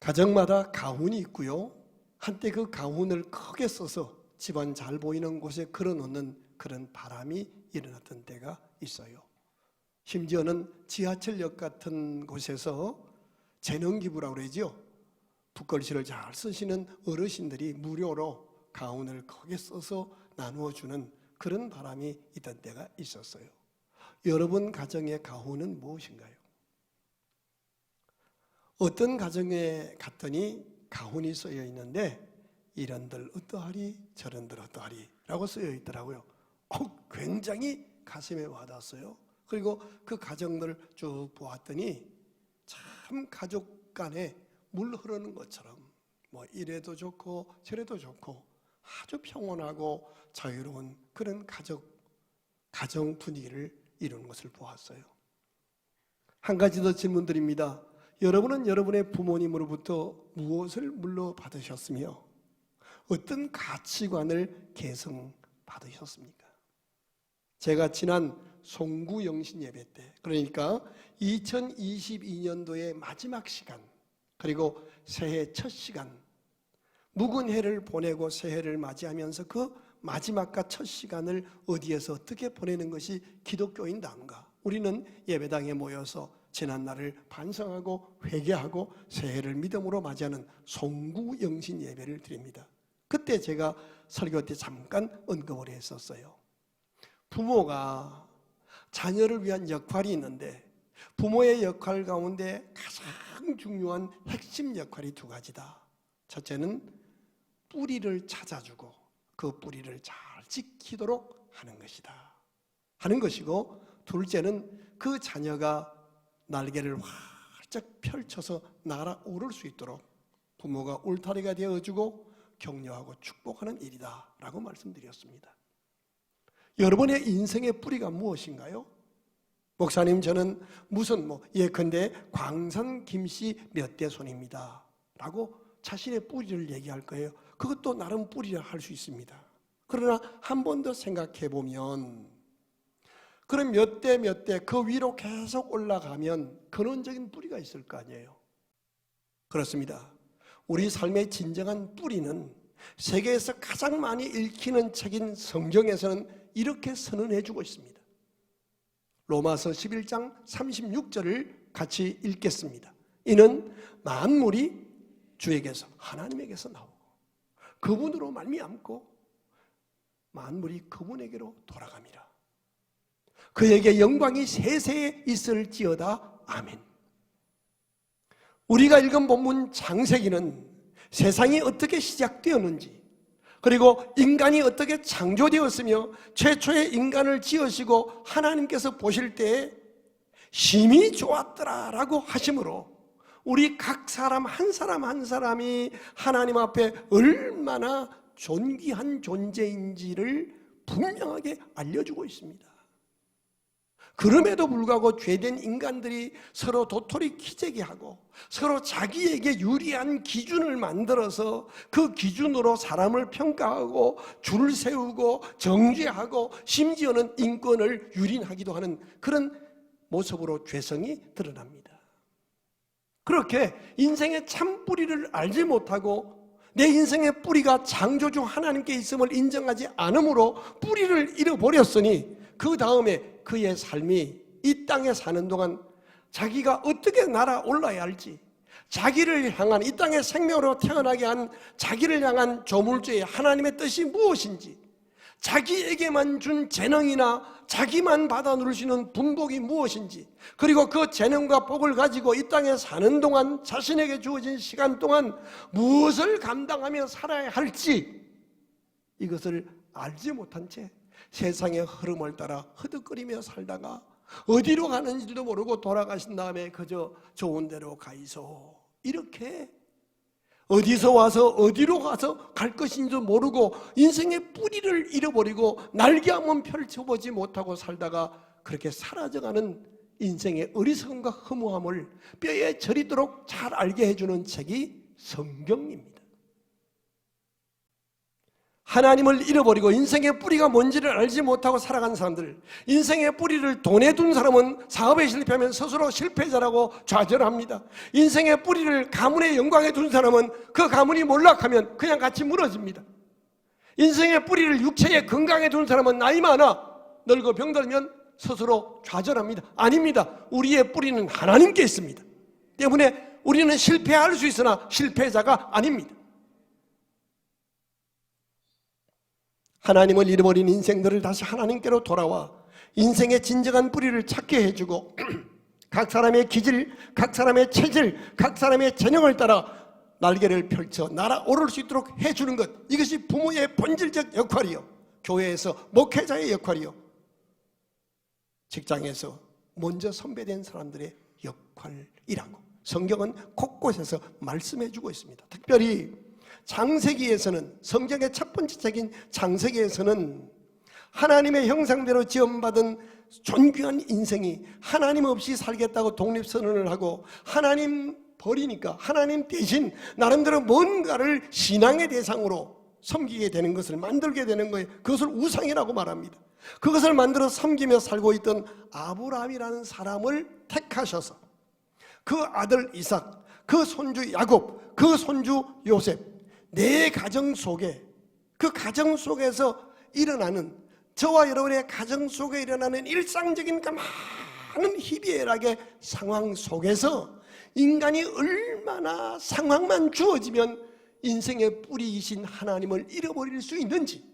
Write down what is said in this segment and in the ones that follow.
가정마다 가훈이 있고요. 한때 그 가훈을 크게 써서 집안 잘 보이는 곳에 걸어놓는 그런 바람이 일어났던 때가 있어요. 심지어는 지하철역 같은 곳에서 재능기부라고 그러죠. 붓글씨를 잘 쓰시는 어르신들이 무료로 가훈을 크게 써서 나누어주는 그런 바람이 있던 때가 있었어요. 여러분 가정의 가훈은 무엇인가요? 어떤 가정에 갔더니 가훈이 쓰여 있는데 이런들 어떠하리 저런들 어떠하리 라고 쓰여 있더라고요. 굉장히 가슴에 와닿았어요. 그리고 그 가정들을 쭉 보았더니 참 가족 간에 물 흐르는 것처럼 뭐 이래도 좋고 저래도 좋고 아주 평온하고 자유로운 그런 가정 분위기를 이루는 것을 보았어요. 한 가지 더 질문 드립니다. 여러분은 여러분의 부모님으로부터 무엇을 물려받으셨으며 어떤 가치관을 계승받으셨습니까? 제가 지난 송구영신 예배 때, 그러니까 2022년도의 마지막 시간, 그리고 새해 첫 시간, 묵은 해를 보내고 새해를 맞이하면서 그 마지막과 첫 시간을 어디에서 어떻게 보내는 것이 기독교인다는가? 우리는 예배당에 모여서 지난날을 반성하고 회개하고 새해를 믿음으로 맞이하는 송구영신 예배를 드립니다. 그때 제가 설교 때 잠깐 언급을 했었어요. 부모가 자녀를 위한 역할이 있는데 부모의 역할 가운데 가장 중요한 핵심 역할이 두 가지다. 첫째는 뿌리를 찾아주고 그 뿌리를 잘 지키도록 하는 것이고, 둘째는 그 자녀가 날개를 활짝 펼쳐서 날아오를 수 있도록 부모가 울타리가 되어주고 격려하고 축복하는 일이다 라고 말씀드렸습니다. 여러분의 인생의 뿌리가 무엇인가요? 목사님, 저는 무슨 예컨대 광산 김씨 몇 대 손입니다 라고 자신의 뿌리를 얘기할 거예요. 그것도 나름 뿌리라 할 수 있습니다. 그러나 한 번 더 생각해 보면 그럼 몇 대 그 위로 계속 올라가면 근원적인 뿌리가 있을 거 아니에요. 그렇습니다. 우리 삶의 진정한 뿌리는 세계에서 가장 많이 읽히는 책인 성경에서는 이렇게 선언해 주고 있습니다. 로마서 11장 36절을 같이 읽겠습니다. 이는 만물이 주에게서 하나님에게서 나오고 그분으로 말미암고 만물이 그분에게로 돌아갑니다. 그에게 영광이 세세에 있을지어다. 아멘. 우리가 읽은 본문 창세기는 세상이 어떻게 시작되었는지, 그리고 인간이 어떻게 창조되었으며 최초의 인간을 지으시고 하나님께서 보실 때에 심히 좋았더라라고 하심으로 우리 각 사람 한 사람이 하나님 앞에 얼마나 존귀한 존재인지를 분명하게 알려주고 있습니다. 그럼에도 불구하고 죄된 인간들이 서로 도토리 키재기하고 서로 자기에게 유리한 기준을 만들어서 그 기준으로 사람을 평가하고 줄을 세우고 정죄하고 심지어는 인권을 유린하기도 하는 그런 모습으로 죄성이 드러납니다. 그렇게 인생의 참 뿌리를 알지 못하고 내 인생의 뿌리가 창조주 하나님께 있음을 인정하지 않으므로 뿌리를 잃어버렸으니 그 다음에 그의 삶이 이 땅에 사는 동안 자기가 어떻게 날아올라야 할지, 자기를 향한 이 땅의 생명으로 태어나게 한 자기를 향한 조물주의 하나님의 뜻이 무엇인지, 자기에게만 준 재능이나 자기만 받아 누릴 수 있는 분복이 무엇인지, 그리고 그 재능과 복을 가지고 이 땅에 사는 동안 자신에게 주어진 시간 동안 무엇을 감당하며 살아야 할지, 이것을 알지 못한 채 세상의 흐름을 따라 허덕거리며 살다가 어디로 가는지도 모르고 돌아가신 다음에 그저 좋은 데로 가이소, 이렇게 어디서 와서 어디로 가서 갈 것인지도 모르고 인생의 뿌리를 잃어버리고 날개 한번 펼쳐보지 못하고 살다가 그렇게 사라져가는 인생의 어리석음과 허무함을 뼈에 저리도록 잘 알게 해주는 책이 성경입니다. 하나님을 잃어버리고 인생의 뿌리가 뭔지를 알지 못하고 살아간 사람들, 인생의 뿌리를 돈에 둔 사람은 사업에 실패하면 스스로 실패자라고 좌절합니다. 인생의 뿌리를 가문의 영광에 둔 사람은 그 가문이 몰락하면 그냥 같이 무너집니다. 인생의 뿌리를 육체의 건강에 둔 사람은 나이 많아 늙어 병들면 스스로 좌절합니다. 아닙니다. 우리의 뿌리는 하나님께 있습니다. 때문에 우리는 실패할 수 있으나 실패자가 아닙니다. 하나님을 잃어버린 인생들을 다시 하나님께로 돌아와 인생의 진정한 뿌리를 찾게 해주고 각 사람의 기질, 각 사람의 체질, 각 사람의 재능을 따라 날개를 펼쳐 날아오를 수 있도록 해주는 것, 이것이 부모의 본질적 역할이요, 교회에서 목회자의 역할이요, 직장에서 먼저 선배된 사람들의 역할이라고 성경은 곳곳에서 말씀해주고 있습니다. 특별히 창세기에서는, 성경의 첫 번째 책인 창세기에서는 하나님의 형상대로 지음받은 존귀한 인생이 하나님 없이 살겠다고 독립선언을 하고 하나님 버리니까 하나님 대신 나름대로 뭔가를 신앙의 대상으로 섬기게 되는 것을 만들게 되는 거예요. 그것을 우상이라고 말합니다. 그것을 만들어 섬기며 살고 있던 아브라함이라는 사람을 택하셔서 그 아들 이삭, 그 손주 야곱, 그 손주 요셉, 내 가정 속에, 그 가정 속에서 일어나는, 저와 여러분의 가정 속에 일어나는 일상적인 그 많은 희비애락의 상황 속에서 인간이 얼마나 상황만 주어지면 인생의 뿌리이신 하나님을 잃어버릴 수 있는지,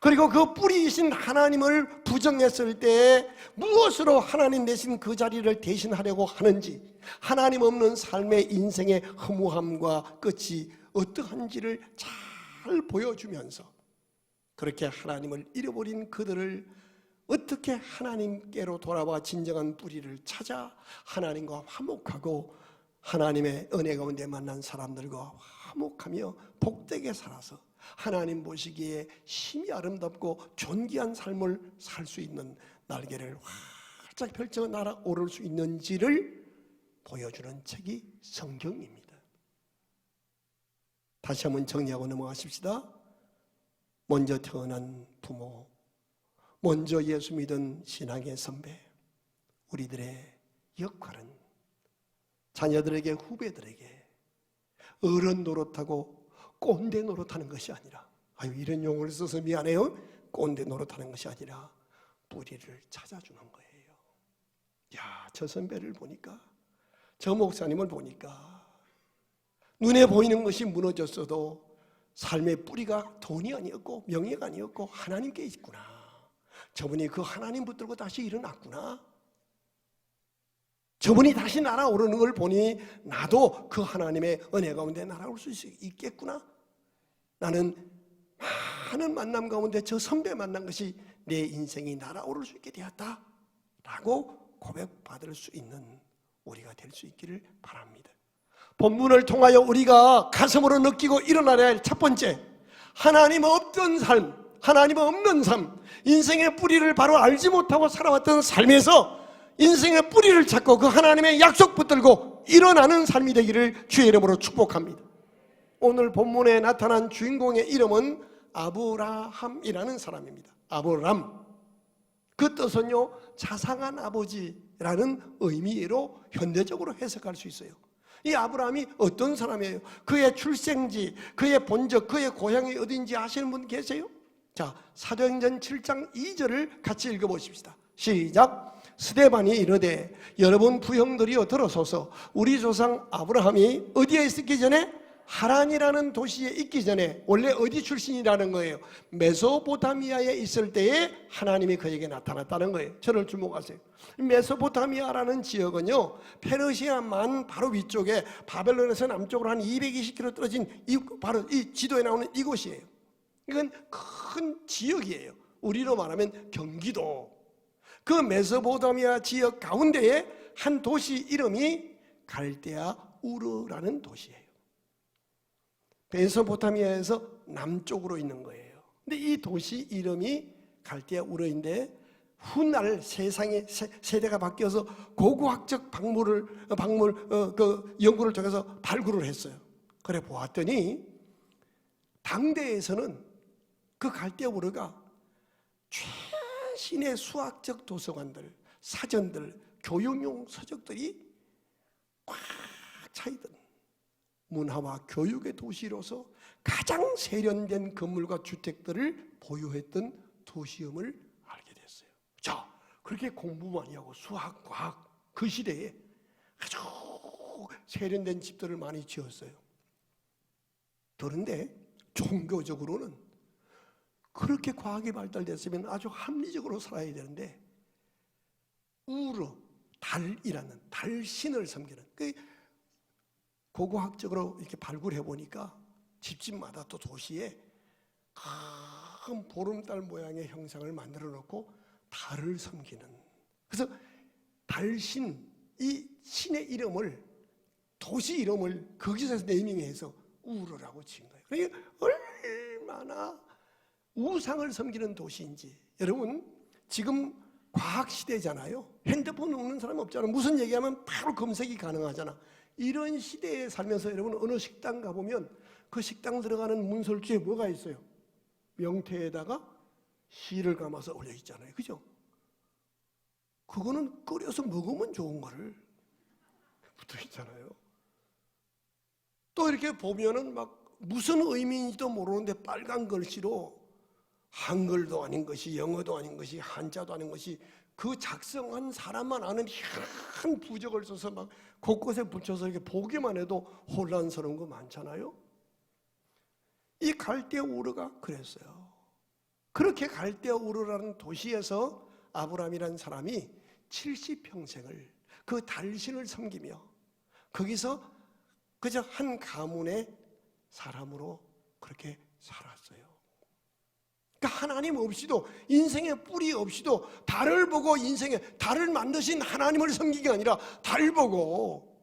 그리고 그 뿌리이신 하나님을 부정했을 때 무엇으로 하나님 대신 그 자리를 대신하려고 하는지, 하나님 없는 삶의 인생의 허무함과 끝이 어떠한지를 잘 보여주면서 그렇게 하나님을 잃어버린 그들을 어떻게 하나님께로 돌아와 진정한 뿌리를 찾아 하나님과 화목하고 하나님의 은혜 가운데 만난 사람들과 화목하며 복되게 살아서 하나님 보시기에 심히 아름답고 존귀한 삶을 살 수 있는 날개를 활짝 펼쳐 날아오를 수 있는지를 보여주는 책이 성경입니다. 다시 한번 정리하고 넘어가십시다. 먼저 태어난 부모, 먼저 예수 믿은 신앙의 선배, 우리들의 역할은 자녀들에게, 후배들에게 어른 노릇하고 꼰대 노릇하는 것이 아니라, 아유 이런 용어를 써서 미안해요, 꼰대 노릇하는 것이 아니라 뿌리를 찾아주는 거예요. 야, 저 선배를 보니까, 저 목사님을 보니까 눈에 보이는 것이 무너졌어도 삶의 뿌리가 돈이 아니었고 명예가 아니었고 하나님께 있구나. 저분이 그 하나님 붙들고 다시 일어났구나. 저분이 다시 날아오르는 걸 보니 나도 그 하나님의 은혜 가운데 날아올 수 있겠구나. 나는 많은 만남 가운데 저 선배 만난 것이 내 인생이 날아오를 수 있게 되었다 라고 고백받을 수 있는 우리가 될 수 있기를 바랍니다. 본문을 통하여 우리가 가슴으로 느끼고 일어나야 할 첫 번째, 하나님 없던 삶, 하나님 없는 삶, 인생의 뿌리를 바로 알지 못하고 살아왔던 삶에서 인생의 뿌리를 찾고 그 하나님의 약속 붙들고 일어나는 삶이 되기를 주의 이름으로 축복합니다. 오늘 본문에 나타난 주인공의 이름은 아브라함이라는 사람입니다. 아브람, 그 뜻은요 자상한 아버지라는 의미로 현대적으로 해석할 수 있어요. 이 아브라함이 어떤 사람이에요? 그의 출생지, 그의 본적, 그의 고향이 어딘지 아시는 분 계세요? 자, 사도행전 7장 2절을 같이 읽어보십시다. 시작. 스데반이 이르되 여러분 부형들이여 들어서서 우리 조상 아브라함이 어디에 있기 전에, 하란이라는 도시에 있기 전에, 원래 어디 출신이라는 거예요? 메소포타미아에 있을 때에 하나님이 그에게 나타났다는 거예요. 저를 주목하세요. 메소포타미아라는 지역은요 페르시아만 바로 위쪽에 바벨론에서 남쪽으로 한 220km 떨어진 바로 이 지도에 나오는 이곳이에요. 이건 큰 지역이에요. 우리로 말하면 경기도. 그 메소포타미아 지역 가운데에 한 도시 이름이 갈대아 우르라는 도시예요. 메소포타미아에서 남쪽으로 있는 거예요. 근데 이 도시 이름이 갈대아 우르인데 훗날 세상의 세대가 바뀌어서 고고학적 그 연구를 통해서 발굴을 했어요. 그래 보았더니 당대에서는 그 갈대우르가 최신의 수학적 도서관들, 사전들, 교육용 서적들이 꽉 차있던 문화와 교육의 도시로서 가장 세련된 건물과 주택들을 보유했던 도시임을 알게 됐어요. 자, 그렇게 공부 많이 하고 수학, 과학, 그 시대에 아주 세련된 집들을 많이 지었어요. 그런데 종교적으로는 그렇게 과학이 발달됐으면 아주 합리적으로 살아야 되는데 우르, 달이라는 달신을 섬기는, 고고학적으로 이렇게 발굴해 보니까 집집마다 또 도시에 큰 보름달 모양의 형상을 만들어 놓고 달을 섬기는, 그래서 달신, 이 신의 이름을, 도시 이름을 거기서 네이밍해서 우르라고 지은 거예요. 그러니까 얼마나 우상을 섬기는 도시인지. 여러분, 지금 과학 시대잖아요. 핸드폰 없는 사람 없잖아요. 무슨 얘기하면 바로 검색이 가능하잖아. 이런 시대에 살면서 여러분 어느 식당 가보면 그 식당 들어가는 문설주에 뭐가 있어요? 명태에다가 실을 감아서 올려 있잖아요. 그죠? 그거는 끓여서 먹으면 좋은 거를 붙어 있잖아요. 또 이렇게 보면은 막 무슨 의미인지도 모르는데 빨간 글씨로 한글도 아닌 것이, 영어도 아닌 것이, 한자도 아닌 것이, 그 작성한 사람만 아는 희한한 부적을 써서 막 곳곳에 붙여서 이렇게 보기만 해도 혼란스러운 거 많잖아요. 이 갈대우르가 그랬어요. 그렇게 갈대우르라는 도시에서 아브라함이라는 사람이 70평생을 그 달신을 섬기며 거기서 그저 한 가문의 사람으로 그렇게 살았어요. 그러니까 하나님 없이도, 인생의 뿌리 없이도 달을 보고 인생의 달을 만드신 하나님을 섬기기가 아니라 달 보고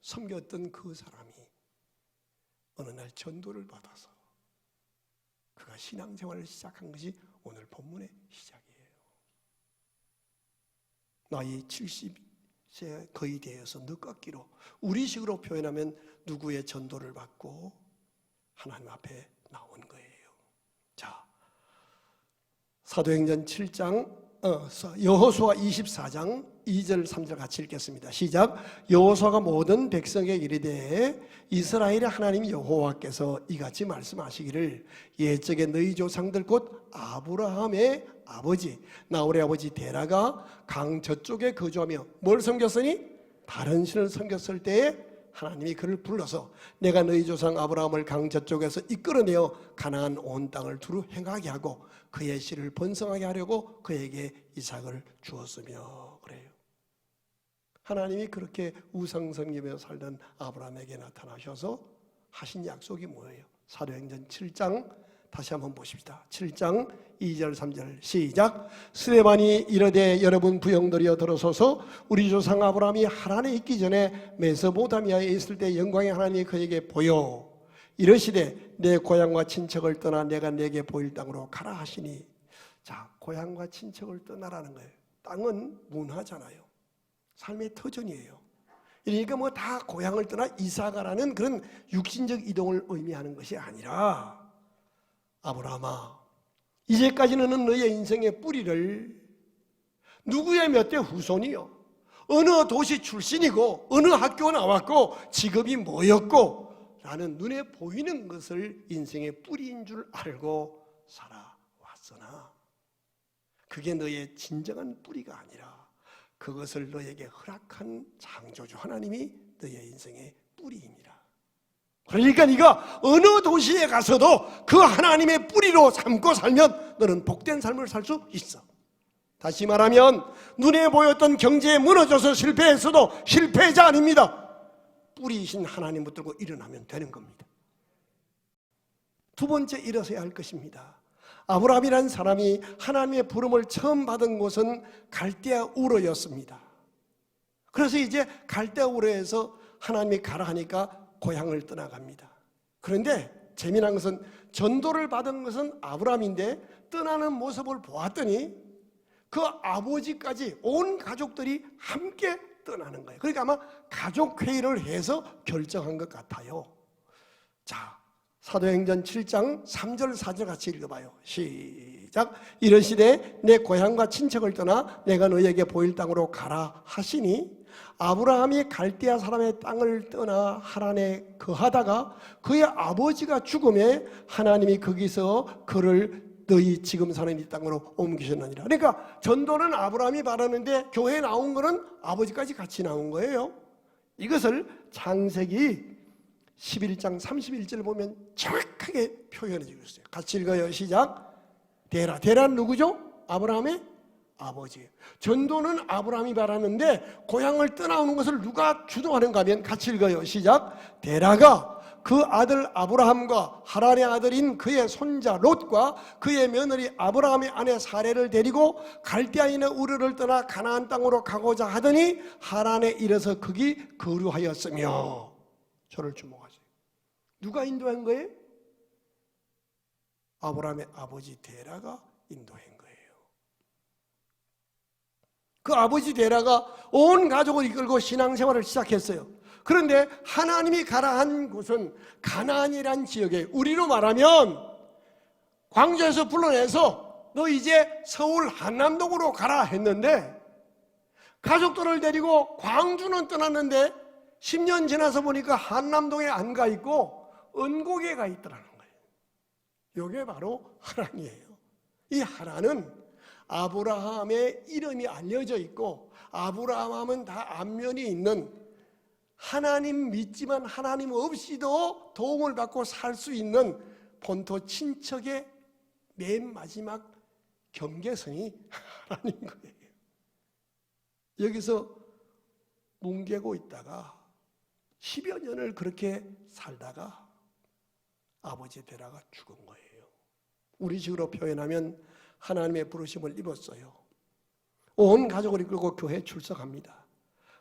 섬겼던 그 사람이 어느 날 전도를 받아서 그가 신앙생활을 시작한 것이 오늘 본문의 시작이에요. 나이 70세 거의 되어서 늦깎이로, 우리식으로 표현하면 누구의 전도를 받고 하나님 앞에 나온 거예요. 자, 사도행전 7장 여호수아 24장 2절 3절 같이 읽겠습니다. 시작. 여호수아가 모든 백성에게 이르되 이스라엘의 하나님 여호와께서 이같이 말씀하시기를 옛적에 너희 조상들 곧 아브라함의 아버지 나홀의 아버지 데라가 강 저쪽에 거주하며 뭘 섬겼으니? 다른 신을 섬겼을 때에 하나님이 그를 불러서 내가 너희 조상 아브라함을 강 저쪽에서 이끌어내어 가나안 온 땅을 두루 행하게 하고 그의 씨를 번성하게 하려고 그에게 이삭을 주었으며. 그래요. 하나님이 그렇게 우상 섬기며 살던 아브라함에게 나타나셔서 하신 약속이 뭐예요? 사도행전 7장 다시 한번 보십시다. 7장 2절 3절 시작. 스데반이 이르되 여러분 부형들이여 들어서서 우리 조상 아브라함이 하란에 있기 전에 메소포타미아에 있을 때 영광의 하나님이 그에게 보여 이르시되 내 고향과 친척을 떠나 내가 내게 보일 땅으로 가라 하시니. 자, 고향과 친척을 떠나라는 거예요. 땅은 문화잖아요. 삶의 터전이에요. 그러니까 뭐 다 고향을 떠나 이사가라는 그런 육신적 이동을 의미하는 것이 아니라, 아브라함아, 이제까지는 너의 인생의 뿌리를 누구의 몇 대 후손이요, 어느 도시 출신이고 어느 학교 나왔고 직업이 뭐였고 라는 눈에 보이는 것을 인생의 뿌리인 줄 알고 살아왔으나 그게 너의 진정한 뿌리가 아니라 그것을 너에게 허락한 창조주 하나님이 너의 인생의 뿌리입니다. 그러니까 네가 어느 도시에 가서도 그 하나님의 뿌리로 삼고 살면 너는 복된 삶을 살 수 있어. 다시 말하면 눈에 보였던 경제에 무너져서 실패했어도 실패자 아닙니다. 뿌리이신 하나님 붙들고 일어나면 되는 겁니다. 두 번째 일어서야 할 것입니다. 아브라함이라는 사람이 하나님의 부름을 처음 받은 곳은 갈대아 우르였습니다. 그래서 이제 갈대아 우르에서 하나님이 가라 하니까 고향을 떠나갑니다. 그런데 재미난 것은 전도를 받은 것은 아브라함인데 떠나는 모습을 보았더니 그 아버지까지 온 가족들이 함께 떠나는 거예요. 그러니까 아마 가족회의를 해서 결정한 것 같아요. 자, 사도행전 7장 3절 4절 같이 읽어봐요. 시작. 이르시되 내 고향과 친척을 떠나 내가 너희에게 보일 땅으로 가라 하시니 아브라함이 갈대아 사람의 땅을 떠나 하란에 거하다가 그의 아버지가 죽음에 하나님이 거기서 그를 너희 지금 사는 이 땅으로 옮기셨느니라. 그러니까 전도는 아브라함이 바라는데 교회에 나온 거는 아버지까지 같이 나온 거예요. 이것을 창세기 11장 31절을 보면 정확하게 표현해 주고 있어요. 같이 읽어요. 시작. 데라. 데라는 누구죠? 아브라함의 아버지예요. 전도는 아브라함이 바라는데 고향을 떠나오는 것을 누가 주도하는가 하면 같이 읽어요. 시작. 데라가 그 아들 아브라함과 하란의 아들인 그의 손자 롯과 그의 며느리 아브라함의 아내 사레를 데리고 갈대아인의 우르를 떠나 가나안 땅으로 가고자 하더니 하란에 이르서 거기 거류하였으며. 저를 주목하세요. 누가 인도한 거예요? 아브라함의 아버지 데라가 인도한 거예요. 그 아버지 데라가 온 가족을 이끌고 신앙생활을 시작했어요. 그런데 하나님이 가라 한 곳은 가나안이란 지역에, 우리로 말하면 광주에서 불러내서 너 이제 서울 한남동으로 가라 했는데 가족들을 데리고 광주는 떠났는데 10년 지나서 보니까 한남동에 안 가 있고 은곡에 가 있더라는 거예요. 이게 바로 하란이에요. 이 하란은 아브라함의 이름이 알려져 있고 아브라함은 다 안면이 있는, 하나님 믿지만 하나님 없이도 도움을 받고 살 수 있는 본토 친척의 맨 마지막 경계선이 하나님인 거예요. 여기서 뭉개고 있다가 10여 년을 그렇게 살다가 아버지 데라가 죽은 거예요. 우리 식으로 표현하면 하나님의 부르심을 입었어요. 온 가족을 이끌고 교회에 출석합니다.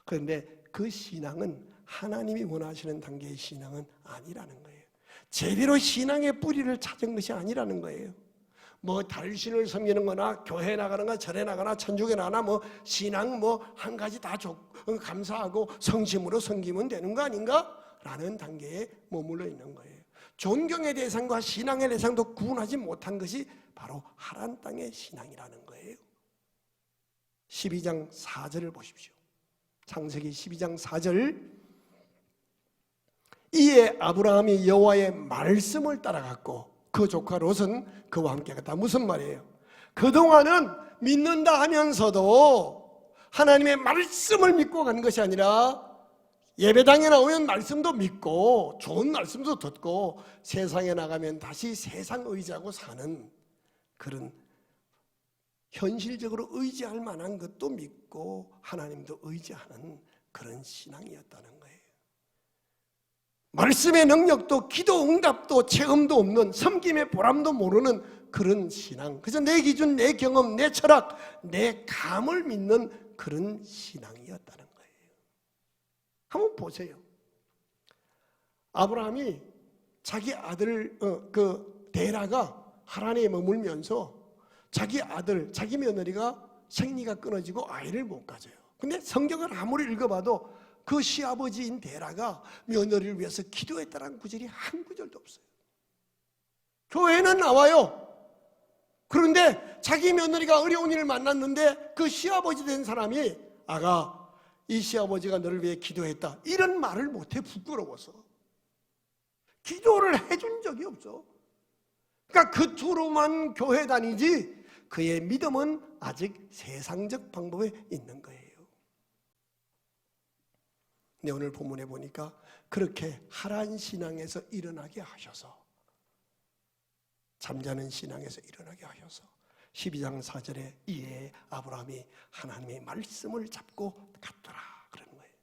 그런데 그 신앙은 하나님이 원하시는 단계의 신앙은 아니라는 거예요. 제대로 신앙의 뿌리를 찾은 것이 아니라는 거예요. 뭐 달신을 섬기는 거나 교회 나가는 거나 절에 나가나 천주교 나가나 뭐 신앙 뭐 한 가지 다 감사하고 성심으로 섬기면 되는 거 아닌가? 라는 단계에 머물러 있는 거예요. 존경의 대상과 신앙의 대상도 구분하지 못한 것이 바로 하란 땅의 신앙이라는 거예요. 12장 4절을 보십시오. 창세기 12장 4절. 이에 아브라함이 여호와의 말씀을 따라갔고 그 조카 롯은 그와 함께 갔다. 무슨 말이에요? 그동안은 믿는다 하면서도 하나님의 말씀을 믿고 간 것이 아니라 예배당에 나오면 말씀도 믿고 좋은 말씀도 듣고 세상에 나가면 다시 세상 의지하고 사는 그런, 현실적으로 의지할 만한 것도 믿고 하나님도 의지하는 그런 신앙이었다는 거예요. 말씀의 능력도 기도 응답도 체험도 없는, 섬김의 보람도 모르는 그런 신앙, 그래서 내 기준, 내 경험, 내 철학, 내 감을 믿는 그런 신앙이었다는 거예요. 한번 보세요. 아브라함이 자기 아들 그 데라가 하란에 머물면서 자기 아들, 자기 며느리가 생리가 끊어지고 아이를 못 가져요. 근데 성경을 아무리 읽어봐도 그 시아버지인 데라가 며느리를 위해서 기도했다는 구절이 한 구절도 없어요. 교회는 나와요. 그런데 자기 며느리가 어려운 일을 만났는데 그 시아버지 된 사람이 아가, 이 시아버지가 너를 위해 기도했다, 이런 말을 못해, 부끄러워서. 기도를 해준 적이 없어. 그러니까 겉으로만 교회 다니지 그의 믿음은 아직 세상적 방법에 있는 거예요. 근데 오늘 본문에 보니까 그렇게 하란 신앙에서 일어나게 하셔서, 잠자는 신앙에서 일어나게 하셔서 12장 4절에 이에 아브라함이 하나님의 말씀을 잡고 갔더라 그러는 거예요.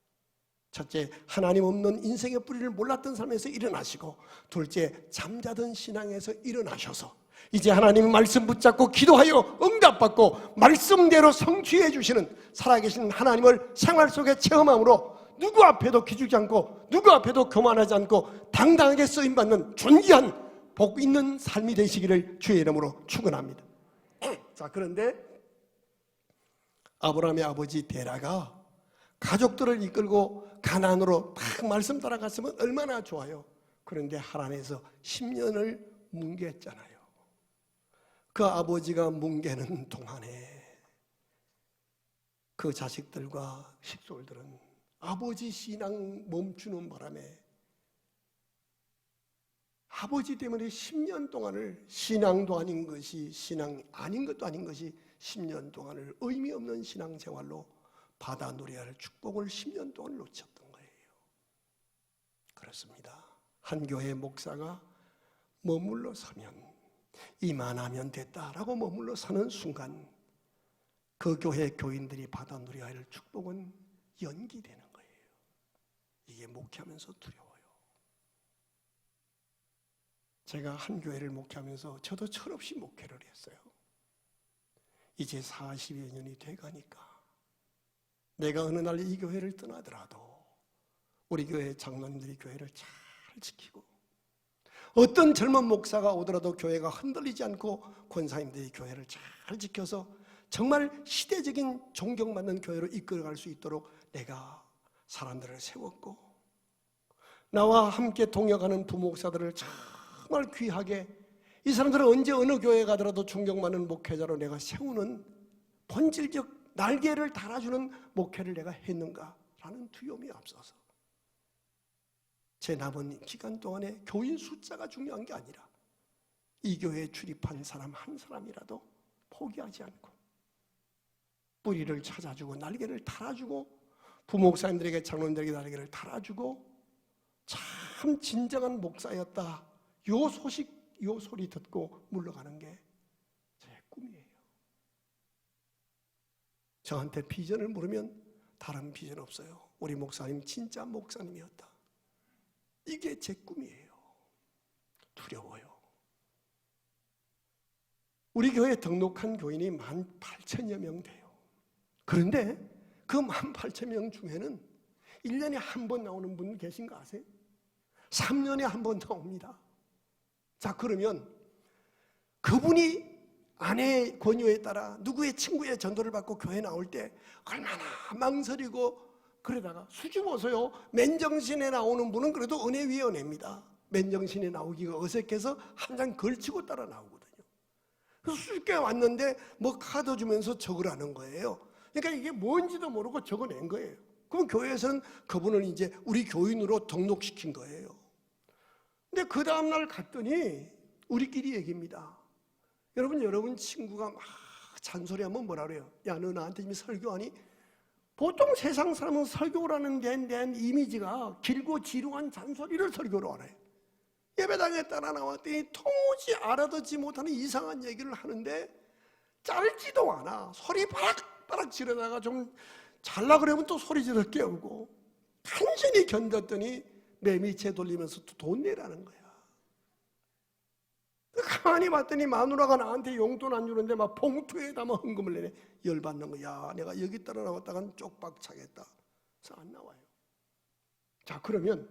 첫째, 하나님 없는 인생의 뿌리를 몰랐던 삶에서 일어나시고, 둘째, 잠자던 신앙에서 일어나셔서 이제 하나님의 말씀 붙잡고 기도하여 응답받고 말씀대로 성취해 주시는 살아계신 하나님을 생활 속에 체험함으로 누구 앞에도 기죽지 않고 누구 앞에도 교만하지 않고 당당하게 쓰임받는 존귀한 복 있는 삶이 되시기를 주의 이름으로 축원합니다. 자, 그런데 아브라함의 아버지 데라가 가족들을 이끌고 가나안으로 딱 말씀 따라갔으면 얼마나 좋아요. 그런데 하란에서 10년을 뭉갰잖아요. 그 아버지가 뭉개는 동안에 그 자식들과 식솔들은 아버지 신앙 멈추는 바람에 아버지 때문에 10년 동안을 신앙도 아닌 것이 신앙 아닌 것도 아닌 것이 10년 동안을 의미 없는 신앙생활로 받아 누려야 할 축복을 10년 동안 놓쳤던 거예요. 그렇습니다. 한 교회 목사가 머물러 서면 이만하면 됐다라고 머물러 서는 순간 그 교회 교인들이 받아 누려야 할 축복은 연기되는 거예요. 이게 목회하면서 두려워요. 제가 한 교회를 목회하면서 저도 철없이 목회를 했어요. 이제 40여 년이 돼가니까 내가 어느 날 이 교회를 떠나더라도 우리 교회 장로님들이 교회를 잘 지키고 어떤 젊은 목사가 오더라도 교회가 흔들리지 않고 권사님들이 교회를 잘 지켜서 정말 시대적인 존경받는 교회로 이끌어갈 수 있도록 내가 사람들을 세웠고 나와 함께 동역하는 부목사들을 정말 귀하게 이 사람들은 언제 어느 교회에 가더라도 존경받는 목회자로 내가 세우는 본질적 날개를 달아주는 목회를 내가 했는가라는 두려움이 앞서서 제 남은 기간 동안에 교인 숫자가 중요한 게 아니라 이 교회에 출입한 사람 한 사람이라도 포기하지 않고 뿌리를 찾아주고 날개를 달아주고 부목사님들에게 장로님들에게 날개를 달아주고 참 진정한 목사였다. 요 소식, 요 소리 듣고 물러가는 게 제 꿈이에요. 저한테 비전을 물으면 다른 비전 없어요. 우리 목사님 진짜 목사님이었다. 이게 제 꿈이에요. 두려워요. 우리 교회에 등록한 교인이 18,000여 명 돼요. 그런데 그 18,000명 중에는 1년에 한 번 나오는 분 계신 거 아세요? 3년에 한 번 나옵니다. 자, 그러면 그분이 아내의 권유에 따라 누구의 친구의 전도를 받고 교회 나올 때 얼마나 망설이고 그러다가 수줍어서요. 맨정신에 나오는 분은 그래도 은혜 위에 은혜입니다. 맨정신에 나오기가 어색해서 한 장 걸치고 따라 나오거든요. 그래서 수줍게 왔는데 뭐 카드 주면서 적으라는 거예요. 그러니까 이게 뭔지도 모르고 적어낸 거예요. 그럼 교회에서는 그분을 이제 우리 교인으로 등록시킨 거예요. 근데 그 다음날 갔더니 우리끼리 얘기입니다. 여러분 친구가 막 잔소리하면 뭐라 그래요? 야, 너 나한테 지금 설교하니? 보통 세상 사람은 설교라는 데 대한 이미지가 길고 지루한 잔소리를 설교로 알아요. 예배당에 따라 나왔더니 도무지 알아듣지 못하는 이상한 얘기를 하는데 짧지도 않아. 소리 바락바락 지르다가 좀 잘라 그러면 또 소리 질러 깨우고 간신히 견뎠더니 매미채 돌리면서 또 돈 내라는 거야. 가만히 봤더니 마누라가 나한테 용돈 안 주는데 막 봉투에 담아 헌금을 내네. 열받는 거야. 내가 여기 따라 나왔다간 쪽박 차겠다. 그래서 안 나와요. 자, 그러면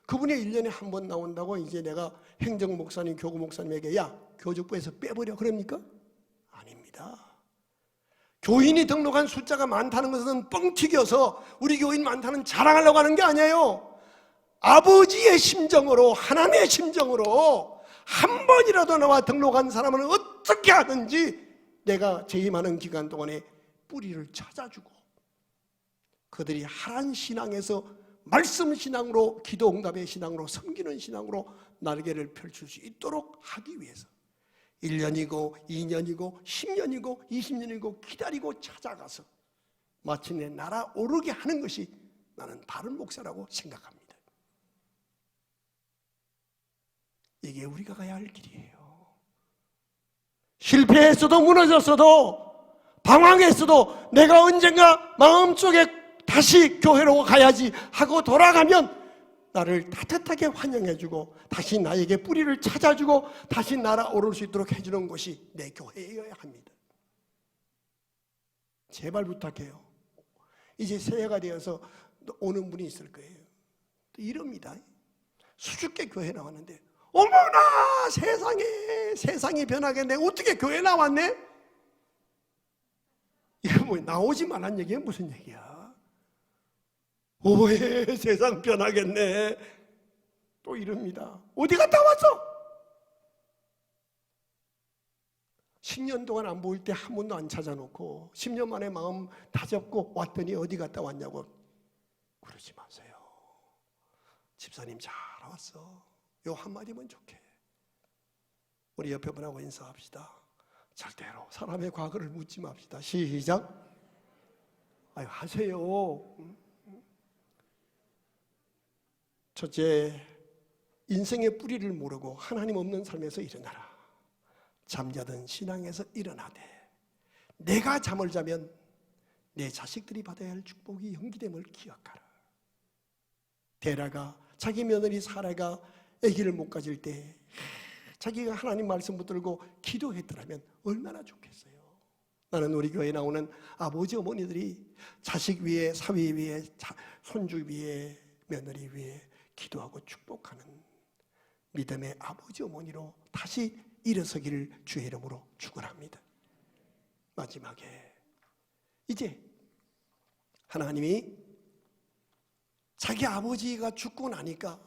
그분이 1년에 한 번 나온다고 이제 내가 행정목사님, 교구목사님에게 야, 교직부에서 빼버려 그럽니까? 아닙니다. 교인이 등록한 숫자가 많다는 것은 뻥튀겨서 우리 교인 많다는 자랑하려고 하는 게 아니에요. 아버지의 심정으로, 하나님의 심정으로 한 번이라도 나와 등록한 사람은 어떻게 하든지 내가 재임하는 기간 동안에 뿌리를 찾아주고 그들이 하란 신앙에서 말씀 신앙으로, 기도 응답의 신앙으로, 섬기는 신앙으로 날개를 펼칠 수 있도록 하기 위해서 1년이고 2년이고 10년이고 20년이고 기다리고 찾아가서 마침내 날아오르게 하는 것이 나는 바른 목사라고 생각합니다. 이게 우리가 가야 할 길이에요. 실패했어도 무너졌어도 방황했어도 내가 언젠가 마음속에 다시 교회로 가야지 하고 돌아가면 나를 따뜻하게 환영해주고 다시 나에게 뿌리를 찾아주고 다시 날아오를 수 있도록 해주는 것이 내 교회여야 합니다. 제발 부탁해요. 이제 새해가 되어서 오는 분이 있을 거예요. 또 이럽니다. 수줍게 교회 나왔는데 어머나 세상이 변하겠네. 어떻게 교회 나왔네? 이거 뭐 나오지 말란 얘기야? 무슨 얘기야? 오해 세상 변하겠네. 또 이럽니다. 어디 갔다 왔어? 10년 동안 안 보일 때 한 번도 안 찾아놓고 10년 만에 마음 다잡고 왔더니 어디 갔다 왔냐고 그러지 마세요. 집사님 잘 왔어. 요 한마디면 좋게. 우리 옆에 분하고 인사합시다. 절대로 사람의 과거를 묻지 맙시다. 시작. 아유, 하세요. 첫째, 인생의 뿌리를 모르고 하나님 없는 삶에서 일어나라. 잠자던 신앙에서 일어나되 내가 잠을 자면 내 자식들이 받아야 할 축복이 연기됨을 기억하라. 데라가 자기 며느리 사라가 아기를 못 가질 때 자기가 하나님 말씀 붙들고 기도했더라면 얼마나 좋겠어요. 나는 우리 교회에 나오는 아버지 어머니들이 자식 위에, 사위 위에, 손주 위에, 며느리 위에 기도하고 축복하는 믿음의 아버지 어머니로 다시 일어서기를 주의 이름으로 축원합니다. 마지막에 이제 하나님이 자기 아버지가 죽고 나니까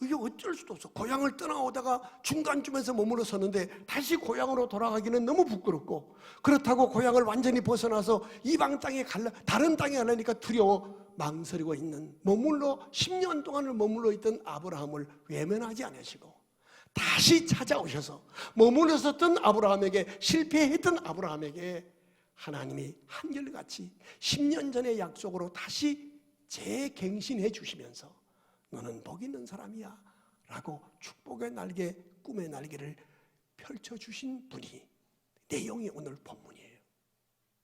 이게 어쩔 수도 없어. 고향을 떠나오다가 중간쯤에서 머물러 섰는데 다시 고향으로 돌아가기는 너무 부끄럽고, 그렇다고 고향을 완전히 벗어나서 이방 땅에 다른 땅에 가려니까 두려워 망설이고 있는, 10년 동안을 머물러 있던 아브라함을 외면하지 않으시고 다시 찾아오셔서 머물러 섰던 아브라함에게, 실패했던 아브라함에게 하나님이 한결같이 10년 전의 약속으로 다시 재갱신해 주시면서 너는 복 있는 사람이야 라고 축복의 날개, 꿈의 날개를 펼쳐주신 분이 내용이 오늘 본문이에요.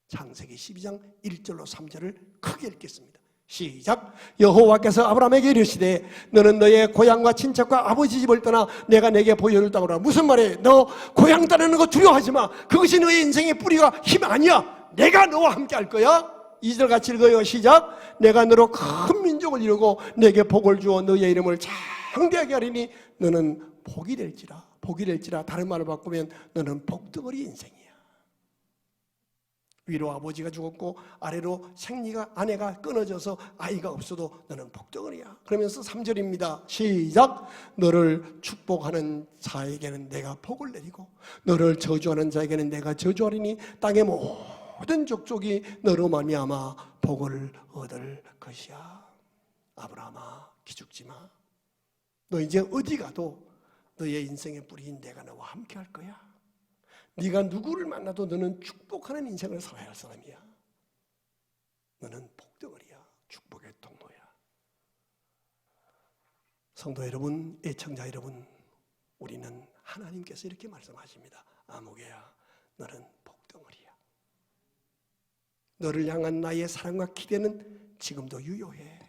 창세기 12장 1절로 3절을 크게 읽겠습니다. 시작. 여호와께서 아브라함에게 이르시되 너는 너의 고향과 친척과 아버지 집을 떠나 내가 내게 보여줄 땅으로. 무슨 말이에요? 너 고향 떠나는 거 두려워하지 마. 그것이 너의 인생의 뿌리가 힘 아니야. 내가 너와 함께 할 거야. 2절 같이 읽어요. 시작. 내가 너로 큰 민족을 이루고 내게 복을 주어 너의 이름을 장대하게 하리니 너는 복이 될지라. 복이 될지라. 다른 말을 바꾸면 너는 복덩어리 인생이야. 위로 아버지가 죽었고 아래로 생리가, 아내가 끊어져서 아이가 없어도 너는 복덩어리야. 그러면서 3절입니다. 시작. 너를 축복하는 자에게는 내가 복을 내리고 너를 저주하는 자에게는 내가 저주하리니 땅의 모든 족속이 너로 말미암아 복을 얻을 것이야. 아브라함아, 기죽지 마. 너 이제 어디 가도 너의 인생의 뿌리인 내가 너와 함께 할 거야. 네가 누구를 만나도 너는 축복하는 인생을 살아야 할 사람이야. 너는 복덩어리야. 축복의 통로야. 성도 여러분, 애청자 여러분, 우리는 하나님께서 이렇게 말씀하십니다. 아무개야, 너는 복덩어리야. 너를 향한 나의 사랑과 기대는 지금도 유효해.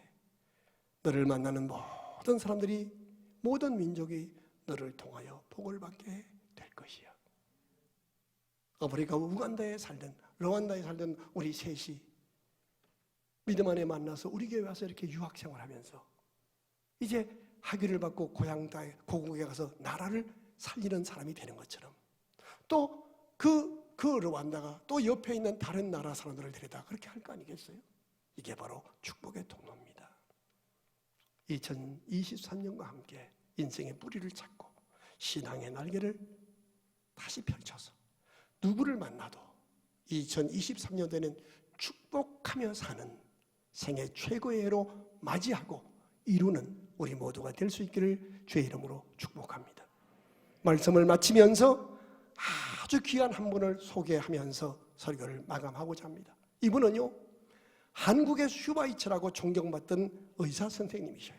너를 만나는 모든 사람들이, 모든 민족이 너를 통하여 복을 받게 될 것이야. 아프리카 우간다에 살던, 르완다에 살던 우리 셋이 믿음 안에 만나서 우리 교회 와서 이렇게 유학생활하면서 이제 학위를 받고 고향 땅에, 고국에 가서 나라를 살리는 사람이 되는 것처럼, 또 그 르완다가 또 옆에 있는 다른 나라 사람들을 데려다 그렇게 할 거 아니겠어요? 이게 바로 축복의 통로입니다. 2023년과 함께 인생의 뿌리를 찾고 신앙의 날개를 다시 펼쳐서 누구를 만나도 2023년도에는 축복하며 사는 생애 최고의 해로 맞이하고 이루는 우리 모두가 될 수 있기를 주의 이름으로 축복합니다. 말씀을 마치면서 아주 귀한 한 분을 소개하면서 설교를 마감하고자 합니다. 이분은요, 한국의 슈바이처라고 존경받던 의사 선생님이셔요.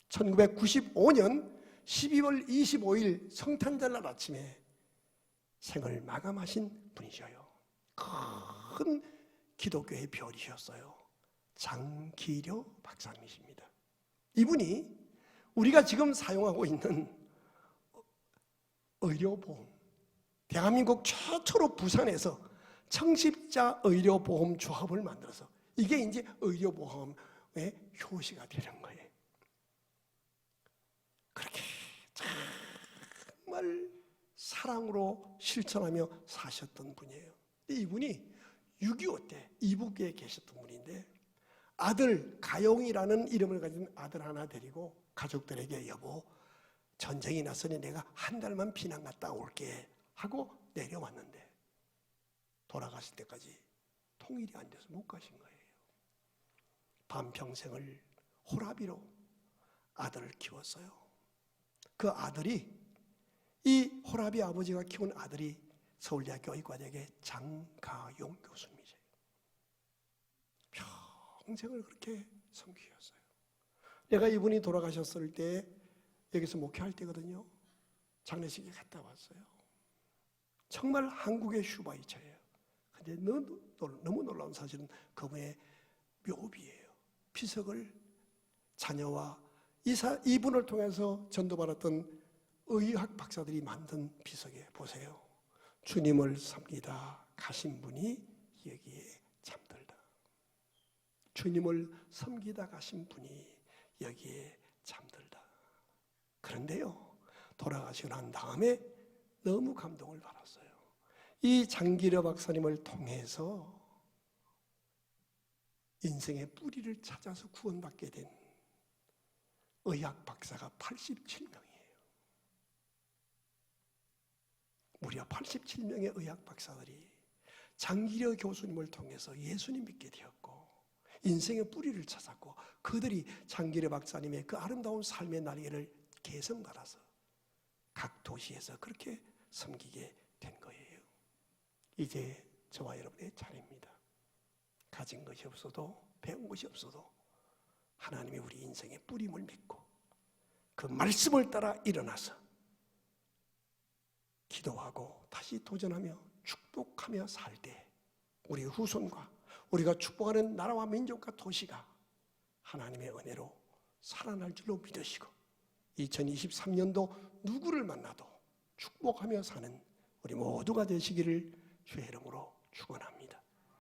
1995년 12월 25일 성탄절날 아침에 생을 마감하신 분이셔요. 큰 기독교의 별이셨어요. 장기료 박사님이십니다. 이분이 우리가 지금 사용하고 있는 의료보험, 대한민국 최초로 부산에서 청십자 의료보험조합을 만들어서 이게 이제 의료보험의 효시가 되는 거예요. 그렇게 정말 사랑으로 실천하며 사셨던 분이에요. 이분이 6.25 때 이북에 계셨던 분인데, 아들 가용이라는 이름을 가진 아들 하나 데리고 가족들에게 여보 전쟁이 났으니 내가 한 달만 피난 갔다 올게 하고 내려왔는데 돌아가실 때까지 통일이 안 돼서 못 가신 거예요. 반평생을 호라비로 아들을 키웠어요. 그 아들이, 이 호라비 아버지가 키운 아들이 서울대학교 의과대학의 장가용 교수님이세요. 평생을 그렇게 섬기셨어요. 내가 이분이 돌아가셨을 때 여기서 목회할 때거든요. 장례식에 갔다 왔어요. 정말 한국의 슈바이처예요. 근데 너무 놀라운 사실은 그분의 묘비예요. 비석을 자녀와 이분을 통해서 전도받았던 의학 박사들이 만든 비석에 보세요. 주님을 섬기다 가신 분이 여기에 잠들다. 주님을 섬기다 가신 분이 여기에 잠들다. 그런데요, 돌아가시고 난 다음에 너무 감동을 받았어요. 이 장기려 박사님을 통해서 인생의 뿌리를 찾아서 구원받게 된 의학 박사가 87명이에요. 무려 87명의 의학 박사들이 장기려 교수님을 통해서 예수님 믿게 되었고 인생의 뿌리를 찾았고 그들이 장기려 박사님의 그 아름다운 삶의 날개를 개성받아서 각 도시에서 그렇게 섬기게 된 거예요. 이제 저와 여러분의 차례입니다. 가진 것이 없어도 배운 것이 없어도 하나님이 우리 인생의 뿌림을 믿고 그 말씀을 따라 일어나서 기도하고 다시 도전하며 축복하며 살 때 우리 후손과 우리가 축복하는 나라와 민족과 도시가 하나님의 은혜로 살아날 줄로 믿으시고 2023년도 누구를 만나도 축복하며 사는 우리 모두가 되시기를 주의 이름으로 축원합니다.